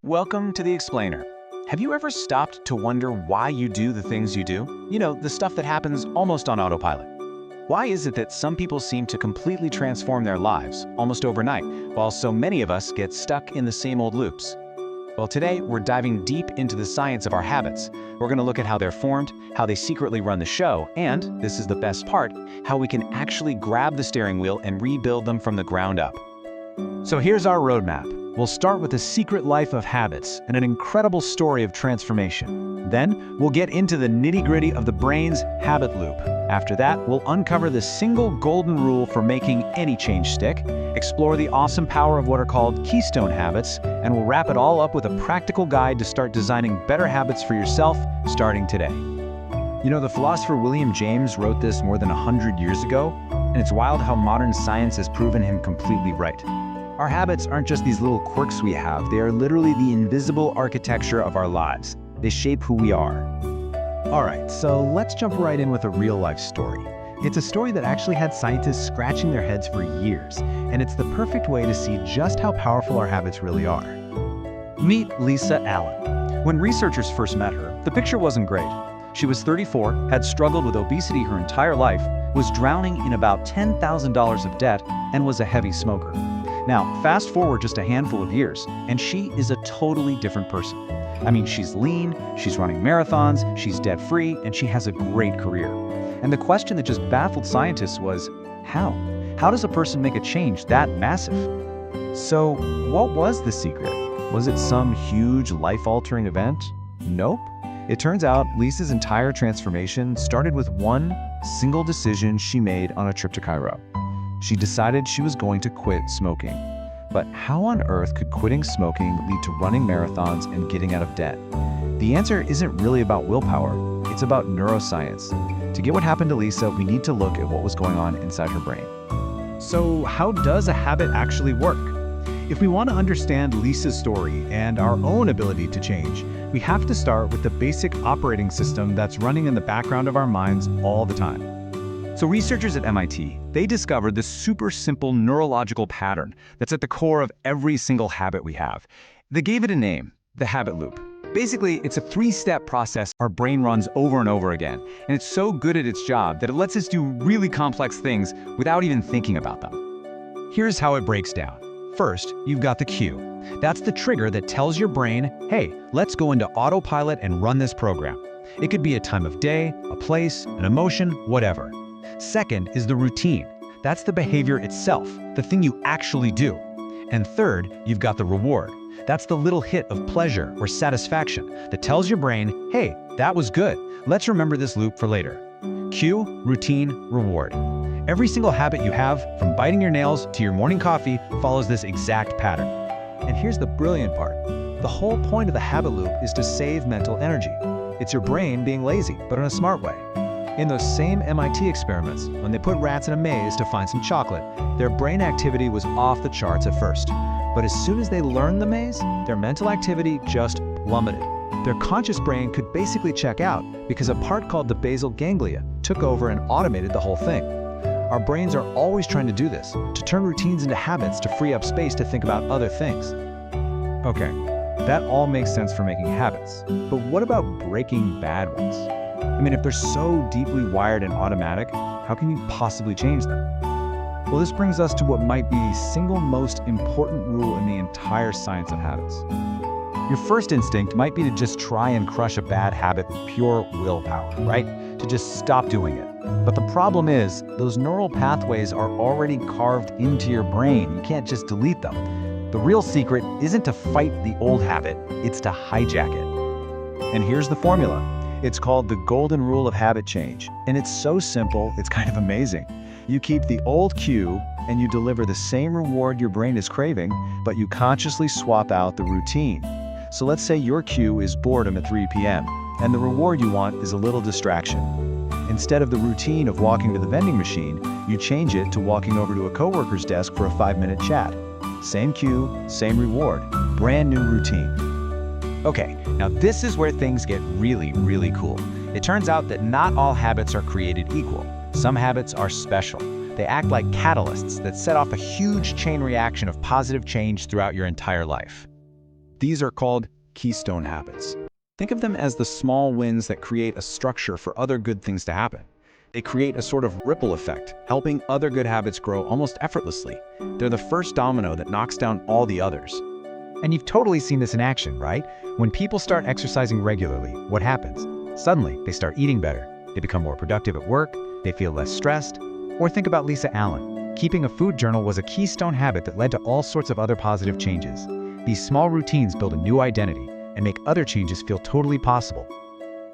Welcome to The Explainer. Have you ever stopped to wonder why you do the things you do? You know, the stuff that happens almost on autopilot. Why is it that some people seem to completely transform their lives almost overnight, while so many of us get stuck in the same old loops? Well, today we're diving deep into the science of our habits. We're going to look at how they're formed, how they secretly run the show, and, this is the best part, how we can actually grab the steering wheel and rebuild them from the ground up. So here's our roadmap. We'll start with the secret life of habits and an incredible story of transformation. Then, we'll get into the nitty-gritty of the brain's habit loop. After that, we'll uncover the single golden rule for making any change stick, explore the awesome power of what are called keystone habits, and we'll wrap it all up with a practical guide to start designing better habits for yourself starting today. You know, the philosopher William James wrote this more than 100 years ago, and it's wild how modern science has proven him completely right. Our habits aren't just these little quirks we have, they are literally the invisible architecture of our lives. They shape who we are. Alright, so let's jump right in with a real-life story. It's a story that actually had scientists scratching their heads for years, and it's the perfect way to see just how powerful our habits really are. Meet Lisa Allen. When researchers first met her, the picture wasn't great. She was 34, had struggled with obesity her entire life, was drowning in about $10,000 of debt, and was a heavy smoker. Now, fast forward just a handful of years, and she is a totally different person. I mean, she's lean, she's running marathons, she's debt-free, and she has a great career. And the question that just baffled scientists was, how? How does a person make a change that massive? So, what was the secret? Was it some huge life-altering event? Nope. It turns out Lisa's entire transformation started with one single decision she made on a trip to Cairo. She decided she was going to quit smoking. But how on earth could quitting smoking lead to running marathons and getting out of debt? The answer isn't really about willpower, it's about neuroscience. To get what happened to Lisa, we need to look at what was going on inside her brain. So how does a habit actually work? If we want to understand Lisa's story and our own ability to change, we have to start with the basic operating system that's running in the background of our minds all the time. So researchers at MIT, they discovered this super simple neurological pattern that's at the core of every single habit we have. They gave it a name, the habit loop. Basically, it's a three-step process our brain runs over and over again, and it's so good at its job that it lets us do really complex things without even thinking about them. Here's how it breaks down. First, you've got the cue. That's the trigger that tells your brain, hey, let's go into autopilot and run this program. It could be a time of day, a place, an emotion, whatever. Second is the routine. That's the behavior itself, the thing you actually do. And third, you've got the reward. That's the little hit of pleasure or satisfaction that tells your brain, hey, that was good. Let's remember this loop for later. Cue, routine, reward. Every single habit you have, from biting your nails to your morning coffee, follows this exact pattern. And here's the brilliant part. The whole point of the habit loop is to save mental energy. It's your brain being lazy, but in a smart way. In those same MIT experiments, when they put rats in a maze to find some chocolate, their brain activity was off the charts at first. But as soon as they learned the maze, their mental activity just plummeted. Their conscious brain could basically check out because a part called the basal ganglia took over and automated the whole thing. Our brains are always trying to do this, to turn routines into habits to free up space to think about other things. Okay, that all makes sense for making habits. But what about breaking bad ones? I mean, if they're so deeply wired and automatic, how can you possibly change them? Well, this brings us to what might be the single most important rule in the entire science of habits. Your first instinct might be to just try and crush a bad habit with pure willpower, right? To just stop doing it. But the problem is, those neural pathways are already carved into your brain. You can't just delete them. The real secret isn't to fight the old habit, it's to hijack it. And here's the formula. It's called the golden rule of habit change, and it's so simple, it's kind of amazing. You keep the old cue, and you deliver the same reward your brain is craving, but you consciously swap out the routine. So let's say your cue is boredom at 3 p.m., and the reward you want is a little distraction. Instead of the routine of walking to the vending machine, you change it to walking over to a coworker's desk for a 5-minute chat. Same cue, same reward, brand new routine. Okay, now this is where things get really, really cool. It turns out that not all habits are created equal. Some habits are special. They act like catalysts that set off a huge chain reaction of positive change throughout your entire life. These are called keystone habits. Think of them as the small wins that create a structure for other good things to happen. They create a sort of ripple effect, helping other good habits grow almost effortlessly. They're the first domino that knocks down all the others. And you've totally seen this in action, right? When people start exercising regularly, what happens? Suddenly, they start eating better. They become more productive at work. They feel less stressed. Or think about Lisa Allen. Keeping a food journal was a keystone habit that led to all sorts of other positive changes. These small routines build a new identity and make other changes feel totally possible.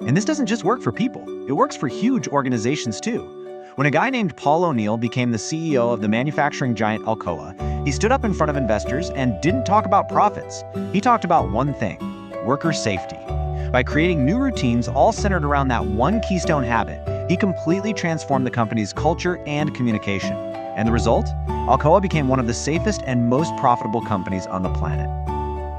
And this doesn't just work for people, it works for huge organizations too. When a guy named Paul O'Neill became the CEO of the manufacturing giant Alcoa, he stood up in front of investors and didn't talk about profits. He talked about one thing: worker safety. By creating new routines all centered around that one keystone habit, he completely transformed the company's culture and communication. And the result? Alcoa became one of the safest and most profitable companies on the planet.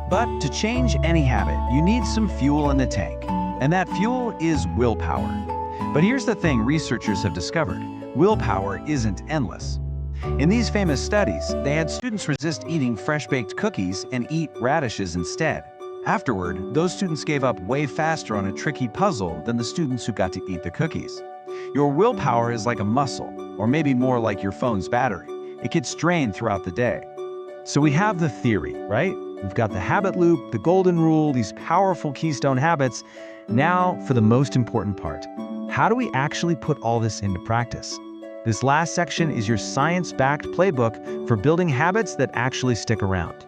But to change any habit, you need some fuel in the tank. And that fuel is willpower. But here's the thing researchers have discovered: willpower isn't endless. In these famous studies, they had students resist eating fresh-baked cookies and eat radishes instead. Afterward, those students gave up way faster on a tricky puzzle than the students who got to eat the cookies. Your willpower is like a muscle, or maybe more like your phone's battery. It gets drained throughout the day. So we have the theory, right? We've got the habit loop, the golden rule, these powerful keystone habits. Now for the most important part. How do we actually put all this into practice? This last section is your science-backed playbook for building habits that actually stick around.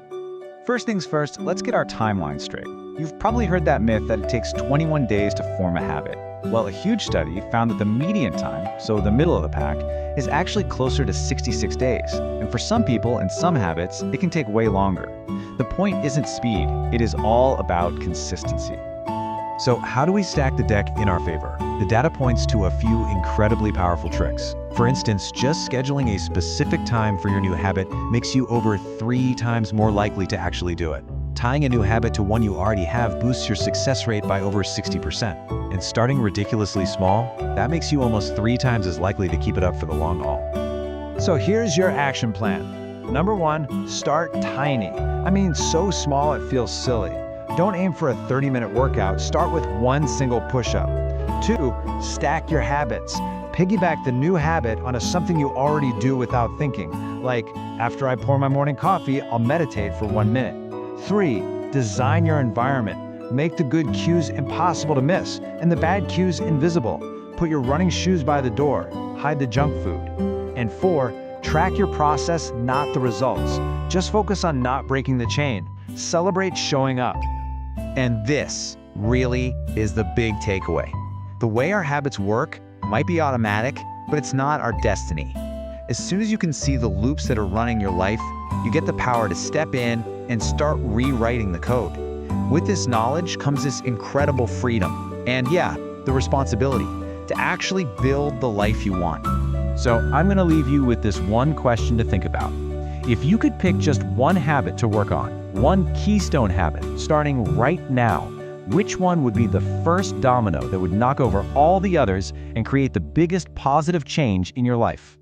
First things first, let's get our timeline straight. You've probably heard that myth that it takes 21 days to form a habit. Well, a huge study found that the median time, so the middle of the pack, is actually closer to 66 days. And for some people and some habits, it can take way longer. The point isn't speed, it is all about consistency. So how do we stack the deck in our favor? The data points to a few incredibly powerful tricks. For instance, just scheduling a specific time for your new habit makes you over 3 times more likely to actually do it. Tying a new habit to one you already have boosts your success rate by over 60%. And starting ridiculously small, that makes you almost 3 times as likely to keep it up for the long haul. So here's your action plan. Number 1, start tiny. I mean, so small it feels silly. Don't aim for a 30-minute workout. Start with one single push-up. 2, stack your habits. Piggyback the new habit onto something you already do without thinking. Like, after I pour my morning coffee, I'll meditate for 1 minute. 3, design your environment. Make the good cues impossible to miss and the bad cues invisible. Put your running shoes by the door. Hide the junk food. And 4, track your process, not the results. Just focus on not breaking the chain. Celebrate showing up. And this really is the big takeaway. The way our habits work might be automatic, but it's not our destiny. As soon as you can see the loops that are running your life, you get the power to step in and start rewriting the code. With this knowledge comes this incredible freedom, and yeah, the responsibility to actually build the life you want. So I'm going to leave you with this one question to think about. If you could pick just one habit to work on, one keystone habit, starting right now, which one would be the first domino that would knock over all the others and create the biggest positive change in your life?